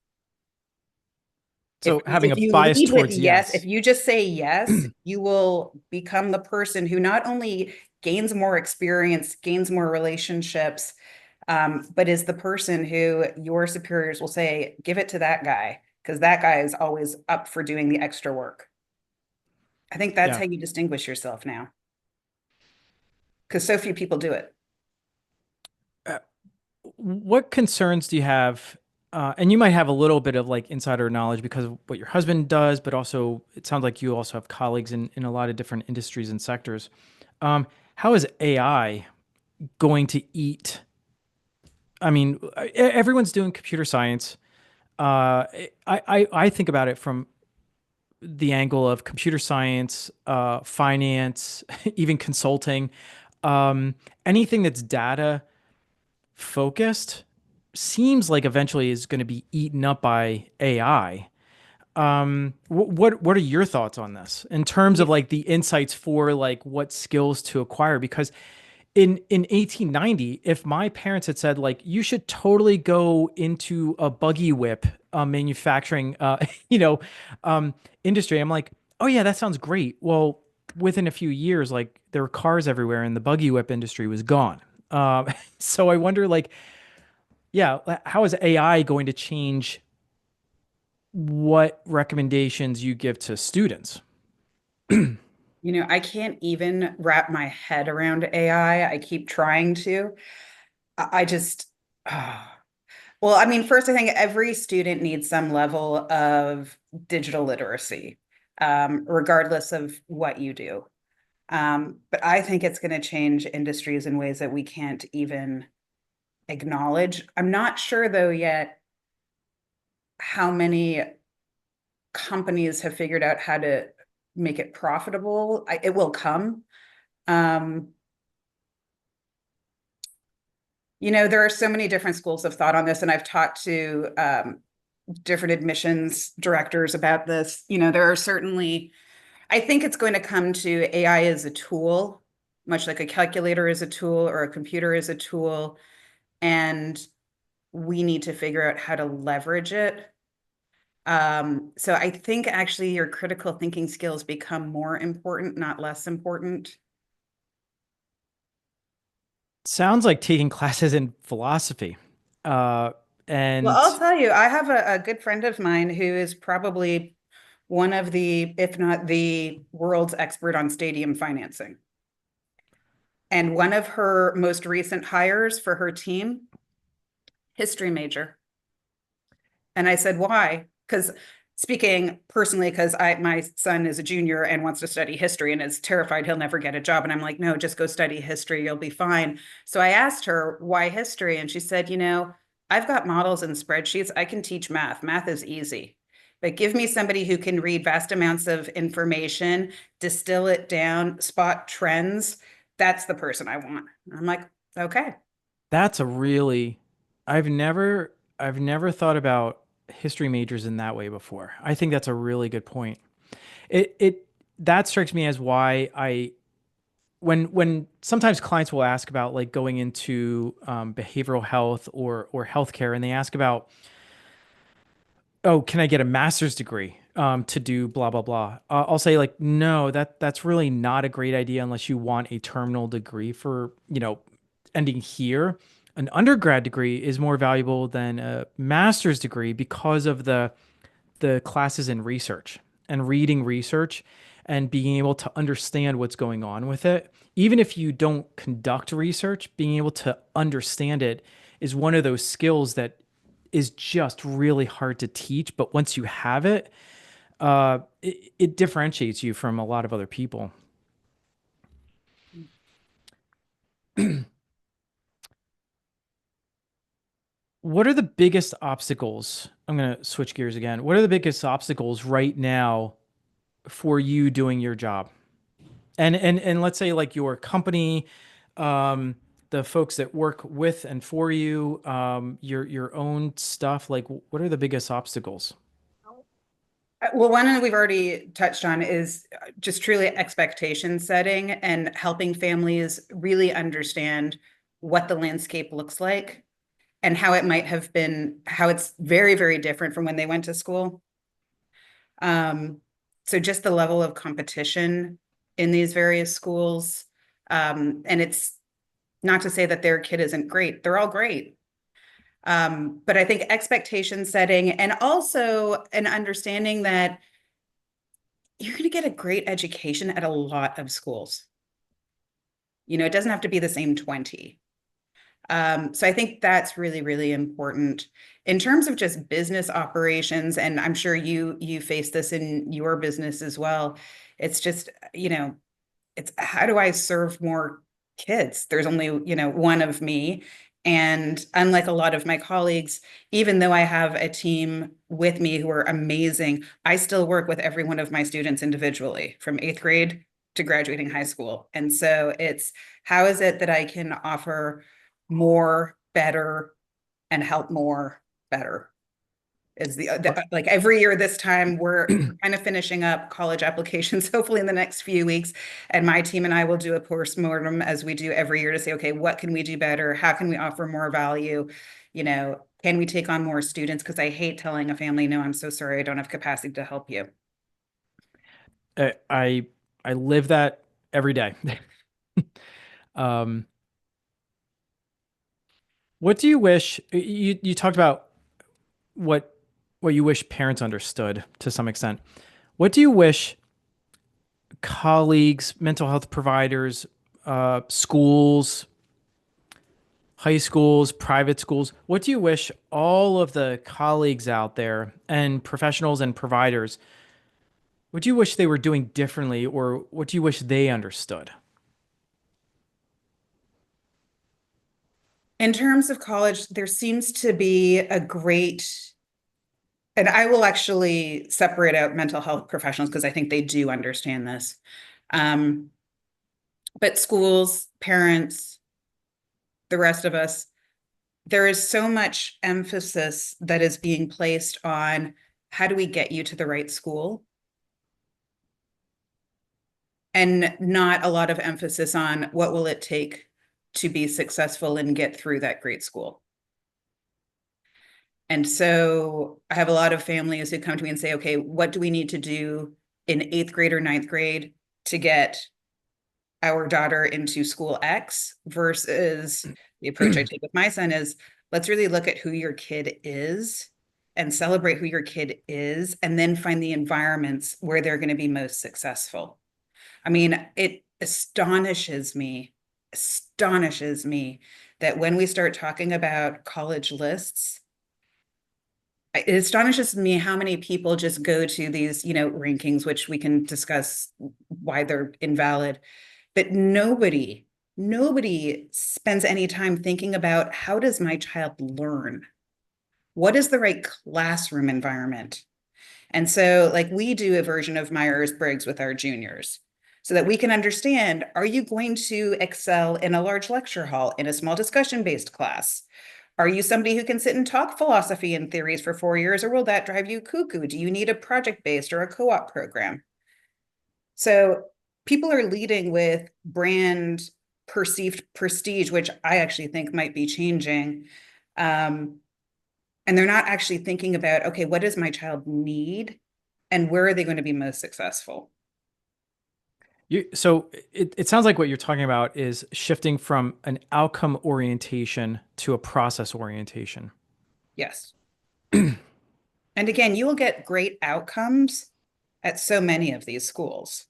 If So having a if you bias lead with towards yes, if yes. you just say yes, you will become the person who not only gains more experience, gains more relationships, but is the person who your superiors will say, give it to that guy, because that guy is always up for doing the extra work. I think that's Yeah. how you distinguish yourself now, because so few people do it. Uh, what concerns do you have? And you might have a little bit of like insider knowledge because of what your husband does, but also it sounds like you also have colleagues in a lot of different industries and sectors. How is AI going to eat? I mean, everyone's doing computer science. I think about it from the angle of computer science, finance, even consulting, anything that's data focused seems like eventually is going to be eaten up by AI. What are your thoughts on this in terms of Yeah. like the insights for like what skills to acquire? Because in 1890, if my parents had said like you should totally go into a buggy whip manufacturing, you know, um, industry, I'm like, oh yeah, that sounds great. Well, within a few years, like there were cars everywhere and the buggy whip industry was gone. Um, so I wonder, like, yeah, how is AI going to change what recommendations you give to students? I can't even wrap my head around AI. I keep trying to. I just, well, I mean, first, I think every student needs some level of digital literacy, regardless of what you do. But I think it's going to change industries in ways that we can't even acknowledge. I'm not sure, though, yet how many companies have figured out how to make it profitable. It will come. Um, there are so many different schools of thought on this, and I've talked to different admissions directors about this. There are certainly, I think it's going to come to AI as a tool, much like a calculator is a tool or a computer is a tool, and we need to figure out how to leverage it. So I think actually your critical thinking skills become more important, not less important. Sounds like taking classes in philosophy. Uh, Well, I'll and tell you, I have a good friend of mine who is probably one of the, if not the world's expert on stadium financing. And one of her most recent hires for her team, history major. And I said, why? Because speaking personally, because my son is a junior and wants to study history and is terrified he'll never get a job. And I'm like, no, just go study history, you'll be fine. So I asked her, why history? And she said, I've got models and spreadsheets. I can teach math. Math is easy. But give me somebody who can read vast amounts of information, distill it down, spot trends. That's the person I want. I'm like, okay. that's a really, I've never thought about history majors in that way before. I think that's a really good point. It that strikes me as why when sometimes clients will ask about like going into behavioral health or healthcare, and they ask about, oh, can I get a master's degree to do blah blah blah? I'll say like, no, that's really not a great idea unless you want a terminal degree for ending here. An undergrad degree is more valuable than a master's degree because of the classes in research and reading research and being able to understand what's going on with it. Even if you don't conduct research, being able to understand it is one of those skills that is just really hard to teach. But once you have it, it differentiates you from a lot of other people. What are the biggest obstacles? I'm going to switch gears again. What are the biggest obstacles right now for you doing your job? And let's say like your company, um, the folks that work with and for you, your own stuff. Like, what are the biggest obstacles? Well, one that we've already touched on is just truly expectation setting and helping families really understand what the landscape looks like and how it might have been, how it's very, very different from when they went to school. Um, so just the level of competition in these various schools. And it's not to say that their kid isn't great, they're all great. But I think expectation setting and also an understanding that you're going to get a great education at a lot of schools. It doesn't have to be the same 20. So I think that's really, really important in terms of just business operations. And I'm sure you face this in your business as well. It's just, it's how do I serve more kids? There's only, one of me. And unlike a lot of my colleagues, even though I have a team with me who are amazing, I still work with every one of my students individually from eighth grade to graduating high school. And so it's how is it that I can offer more, better, and help more, better? Is like every year this time we're kind of finishing up college applications hopefully in the next few weeks, and my team and I will do a postmortem as we do every year to say, okay, what can we do better, how can we offer more value, can we take on more students, because I hate telling a family, no, I'm so sorry, I don't have capacity to help you. I I live that every day. Um, what do you wish you talked about what what you wish parents understood to some extent. What do you wish colleagues, mental health providers, schools, high schools, private schools, what do you wish all of the colleagues out there and professionals and providers, what do you wish they were doing differently or what do you wish they understood? In terms of college, there seems to be a great, and I will actually separate out mental health professionals because I think they do understand this. Um, but schools, parents, the rest of us, there is so much emphasis that is being placed on how do we get you to the right school, and not a lot of emphasis on what will it take to be successful and get through that great school. And so I have a lot of families who come to me and say, okay, what do we need to do in eighth grade or ninth grade to get our daughter into school X, versus the approach I take with my son is, let's really look at who your kid is and celebrate who your kid is, and then find the environments where they're going to be most successful. I mean, it astonishes me that when we start talking about college lists, it astonishes me how many people just go to these, rankings, which we can discuss why they're invalid, but nobody spends any time thinking about, how does my child learn? What is the right classroom environment? And so, like, we do a version of Myers-Briggs with our juniors so that we can understand, are you going to excel in a large lecture hall, in a small discussion-based class? Are you somebody who can sit and talk philosophy and theories for 4 years, or will that drive you cuckoo? Do you need a project-based or a co-op program? So people are leading with brand perceived prestige, which I actually think might be changing. And they're not actually thinking about, okay, what does my child need and where are they going to be most successful? So it sounds like what you're talking about is shifting from an outcome orientation to a process orientation. Yes. And again, you will get great outcomes at so many of these schools.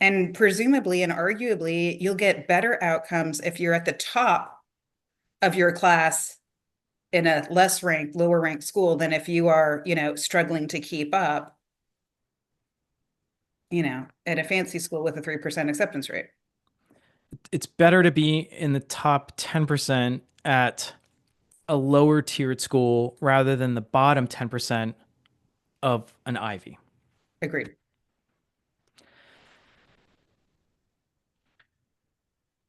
And presumably and arguably, you'll get better outcomes if you're at the top of your class in a less ranked, lower ranked school than if you are, struggling to keep up, at a fancy school with a 3% acceptance rate. It's better to be in the top 10% at a lower tiered school rather than the bottom 10% of an Ivy. Agreed.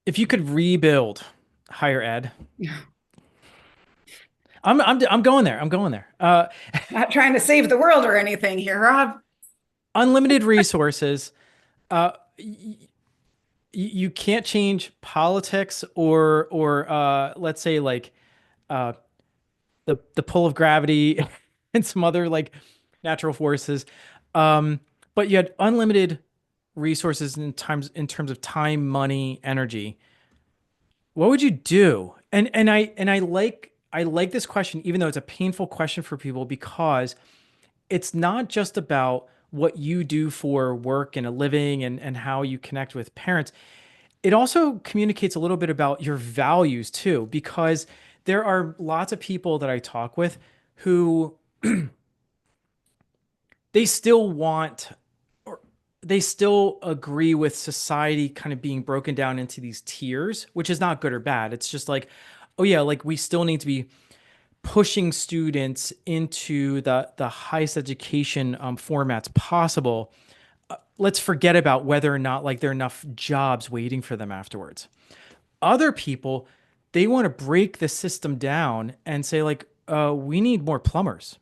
If you could rebuild higher ed, I'm going there. I'm going there. Not trying to save the world or anything here, Rob. Unlimited resources. Uh, you can't change politics or let's say like uh, the pull of gravity and some other like natural forces. Um, but you had unlimited resources in terms of time, money, energy. What would you do? I like this question, even though it's a painful question for people, because it's not just about what you do for work and a living and how you connect with parents. It also communicates a little bit about your values too, because there are lots of people that I talk with who they still want or they still agree with society kind of being broken down into these tiers, which is not good or bad. It's just like, oh yeah, like we still need to be pushing students into the highest education formats possible. Let's forget about whether or not like there are enough jobs waiting for them afterwards. Other people, they want to break the system down and say like, we need more plumbers.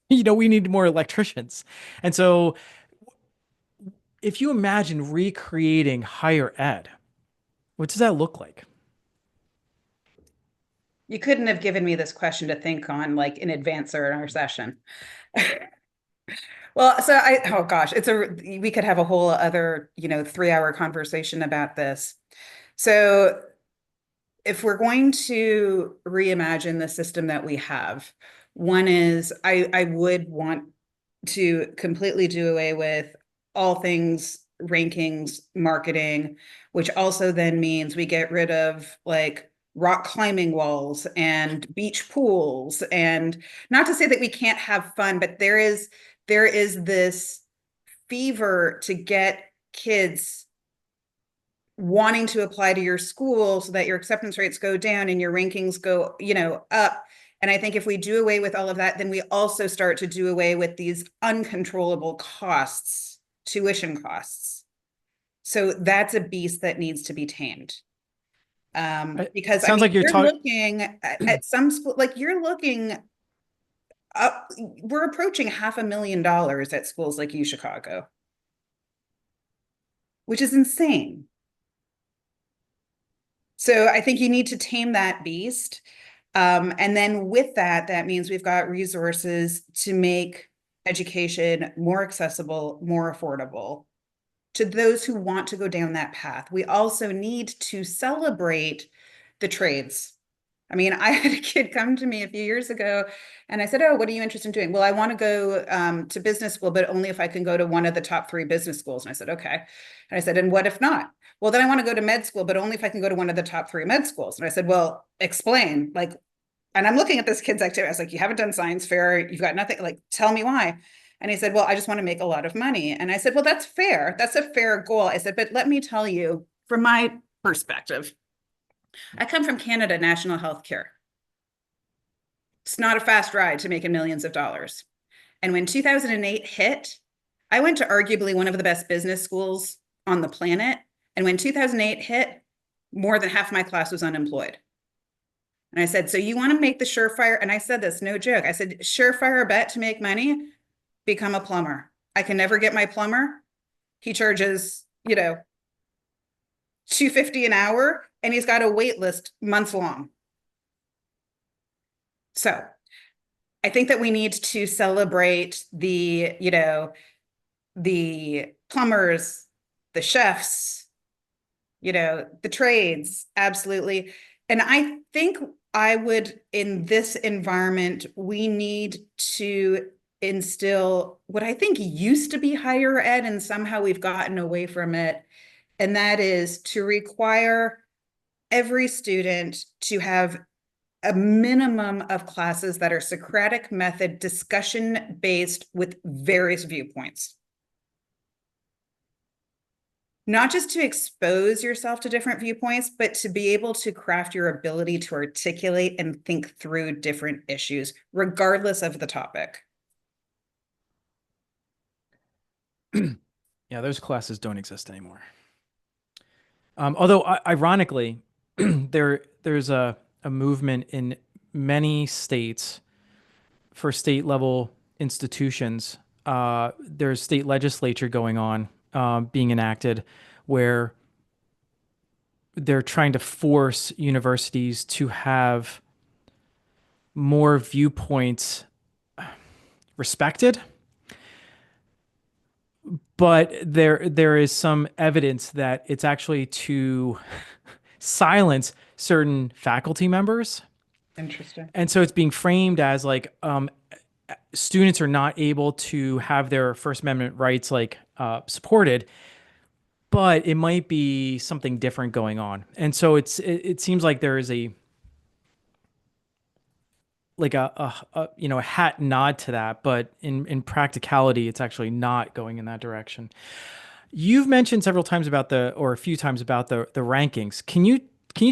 We need more electricians. And so if you imagine recreating higher ed, what does that look like? You couldn't have given me this question to think on like in advance or in our session. Well, so oh gosh, we could have a whole other, 3-hour conversation about this. So if we're going to reimagine the system that we have, one is I would want to completely do away with all things rankings, marketing, which also then means we get rid of like rock climbing walls and beach pools. And not to say that we can't have fun, but there is this fever to get kids wanting to apply to your school so that your acceptance rates go down and your rankings go, up. And I think if we do away with all of that, then we also start to do away with these uncontrollable costs, tuition costs. So that's a beast that needs to be tamed. It Because I sounds mean, like you're you're talking. looking at some school, like you're looking up, we're approaching $500,000 at schools like U Chicago, which is insane. So I think you need to tame that beast. And then with that, that means we've got resources to make education more accessible, more affordable to those who want to go down that path. We also need to celebrate the trades. I mean, I had a kid come to me a few years ago and I said, "Oh, what are you interested in doing?" "Well, I want to go to business school, but only if I can go to one of the top 3 business schools." And I said, "Okay." And I said, "And what if not?" "Well, then I want to go to med school, but only if I can go to one of the top 3 med schools." And I said, "Well, explain." Like, and I'm looking at this kid's activity. I was like, "You haven't done science fair. You've got nothing. Like, tell me why." And he said, "Well, I just want to make a lot of money." And I said, "Well, that's fair. That's a fair goal." I said, "But let me tell you, from my perspective, I come from Canada National Healthcare. It's not a fast ride to making millions of dollars. And when 2008 hit, I went to arguably one of the best business schools on the planet. And when 2008 hit, more than half my class was unemployed. And I said, "So you want to make the surefire?" And I said this, no joke. I said, "Surefire bet to make money, become a plumber. I can never get my plumber. He charges, $250 an hour, and he's got a wait list months long." So I think that we need to celebrate the plumbers, the chefs, the trades, absolutely. And I think I would, in this environment, we need to instill what I think used to be higher ed, and somehow we've gotten away from it. And that is to require every student to have a minimum of classes that are Socratic method discussion based with various viewpoints. Not just to expose yourself to different viewpoints, but to be able to craft your ability to articulate and think through different issues, regardless of the topic. Yeah, those classes don't exist anymore. Although, ironically, there's a movement in many states for state level institutions. There's state legislature going on, being enacted, where they're trying to force universities to have more viewpoints respected. But there is some evidence that it's actually to silence certain faculty members. Interesting. And so it's being framed as like, students are not able to have their First Amendment rights like supported, but it might be something different going on. And so it seems like there is a like a hat nod to that, but in practicality, it's actually not going in that direction. You've mentioned several times about or a few times about the rankings. Can you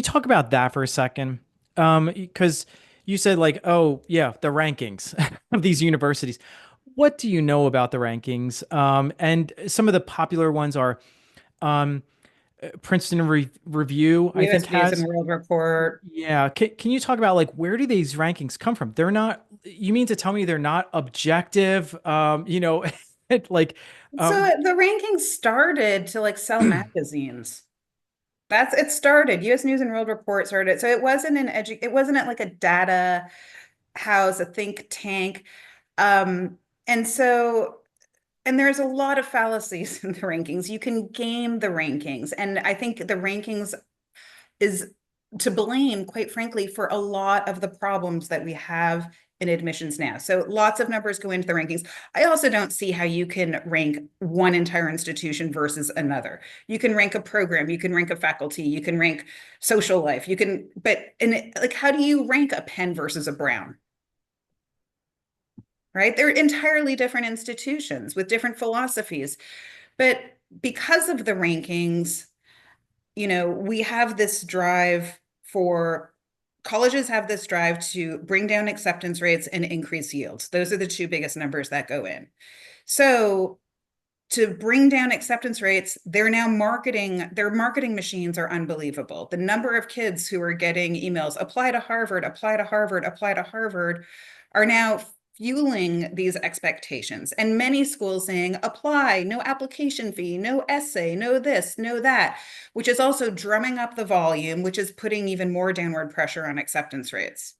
talk about that for a second? Because you said like, oh yeah, the rankings of these universities. What do you know about the rankings? And some of the popular ones are um, Princeton Review, I think U.S. News and has. World Report. Yeah. Can you talk about like where do these rankings come from? They're not, you mean to tell me they're not objective? Like, So um, the rankings started to like sell magazines. That's it started. U.S. News and World Report started. So it wasn't at like a data house, a think tank. And so, and there's a lot of fallacies in the rankings. You can game the rankings. And I think the rankings is to blame, quite frankly, for a lot of the problems that we have in admissions now. So lots of numbers go into the rankings. I also don't see how you can rank one entire institution versus another. You can rank a program, you can rank a faculty, you can rank social life, you can, but in it, like, how do you rank a Penn versus a Brown? Right? They're entirely different institutions with different philosophies. But because of the rankings, we have this drive for colleges have this drive to bring down acceptance rates and increase yields. Those are the two biggest numbers that go in. So to bring down acceptance rates, their marketing machines are unbelievable. The number of kids who are getting emails, apply to Harvard, apply to Harvard, apply to Harvard, are now fueling these expectations. And many schools saying, apply, no application fee, no essay, no this, no that, which is also drumming up the volume, which is putting even more downward pressure on acceptance rates.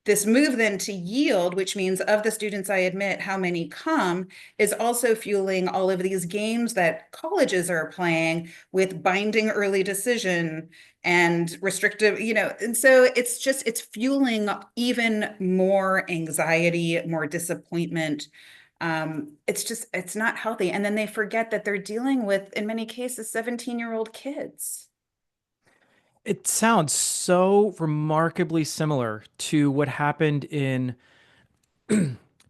This move then to yield, which means of the students I admit, how many come, is also fueling all of these games that colleges are playing with binding early decision and restrictive, and so it's fueling even more anxiety, more disappointment. It's not healthy. And then they forget that they're dealing with, in many cases, 17-year-old kids. It sounds so remarkably similar to what happened in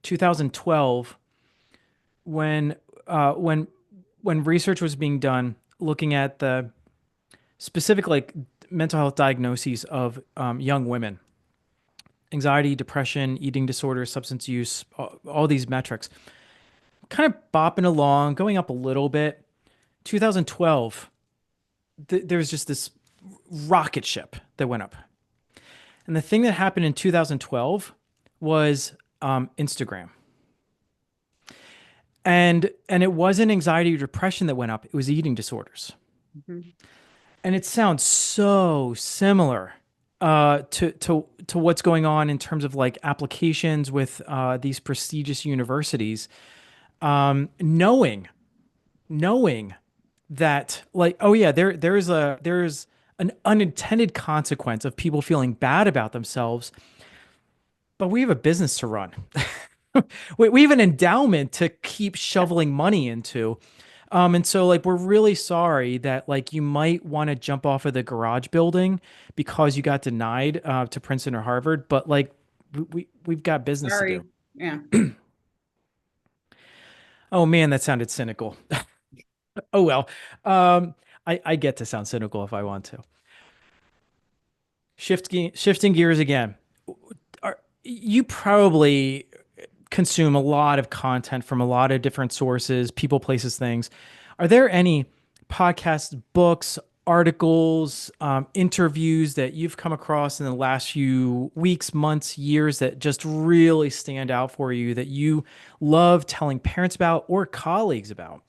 2012 when uh, when when research was being done looking at the specific like mental health diagnoses of young women, anxiety, depression, eating disorders, substance use, all these metrics, kind of bopping along, going up a little bit. 2012, there's just this rocket ship that went up. And the thing that happened in 2012 was Instagram. And it wasn't anxiety or depression that went up, it was eating disorders. Mhm. And it sounds so similar to what's going on in terms of like applications with these prestigious universities. Knowing that like, oh yeah, there's an unintended consequence of people feeling bad about themselves, but we have a business to run. We have an endowment to keep shoveling money into. And so like we're really sorry that like you might want to jump off of the garage building because you got denied to Princeton or Harvard, but like we've got business to do. Sorry. Yeah. Oh man, that sounded cynical. Oh well. Um, I get to sound cynical if I want to. Shifting gears again. You probably consume a lot of content from a lot of different sources, people, places, things. Are there any podcasts, books, articles, interviews that you've come across in the last few weeks, months, years that just really stand out for you that you love telling parents about or colleagues about?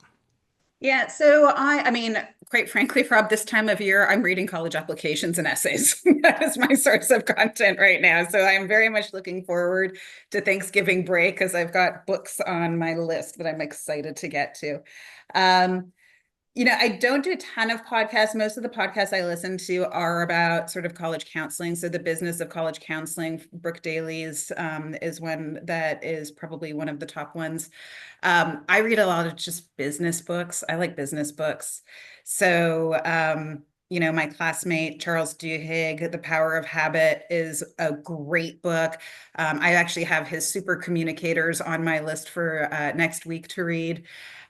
Yeah, so I mean, quite frankly, Rob, this time of year, I'm reading college applications and essays. That is my source of content right now. So I'm very much looking forward to Thanksgiving break because I've got books on my list that I'm excited to get to. Um, I don't do a ton of podcasts. Most of the podcasts I listen to are about sort of college counseling. So the business of college counseling, Brooke Daly's is one that is probably one of the top ones. I read a lot of just business books. I like business books. So, my classmate, Charles Duhigg, The Power of Habit is a great book. I actually have his Super Communicators on my list for next week to read.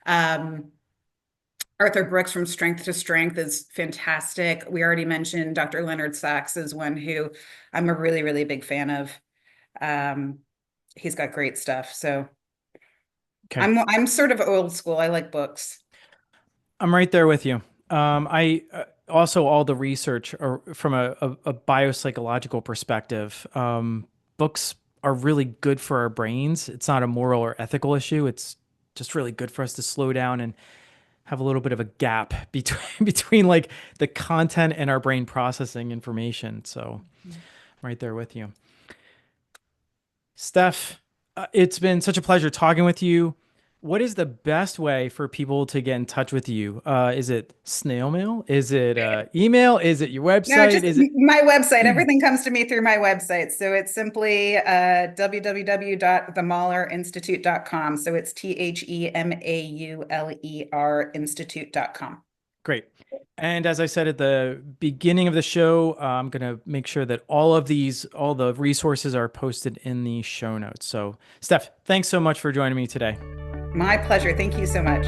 Um, Arthur Brooks from Strength to Strength is fantastic. We already mentioned Dr. Leonard Sachs is one who I'm a really, really big fan of. Um, he's got great stuff. So Okay. I'm sort of old school. I like books. I'm right there with you. I also all the research are from a biopsychological perspective. Books are really good for our brains. It's not a moral or ethical issue. It's just really good for us to slow down and have a little bit of a gap between like the content and our brain processing information. So I'm right there with you. Steph, It's been such a pleasure talking with you. What is the best way for people to get in touch with you? Is it snail mail? Is it email? Is it your No, website? just Is it? my website. Everything comes to me through my website. So it's simply www.themaulerinstitute.com. So it's THEMAULER institute.com. Great. And as I said at the beginning of the show, I'm going to make sure that all the resources are posted in the show notes. So, Steph, thanks so much for joining me today. My pleasure. Thank you so much.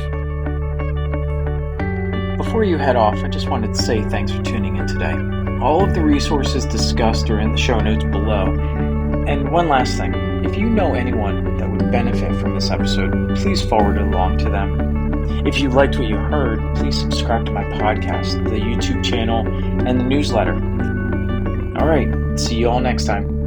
Before you head off, I just wanted to say thanks for tuning in today. All of the resources discussed are in the show notes below. And one last thing, if you know anyone that would benefit from this episode, please forward it along to them. If you liked what you heard, please subscribe to my podcast, the YouTube channel, and the newsletter. All right, see you all next time.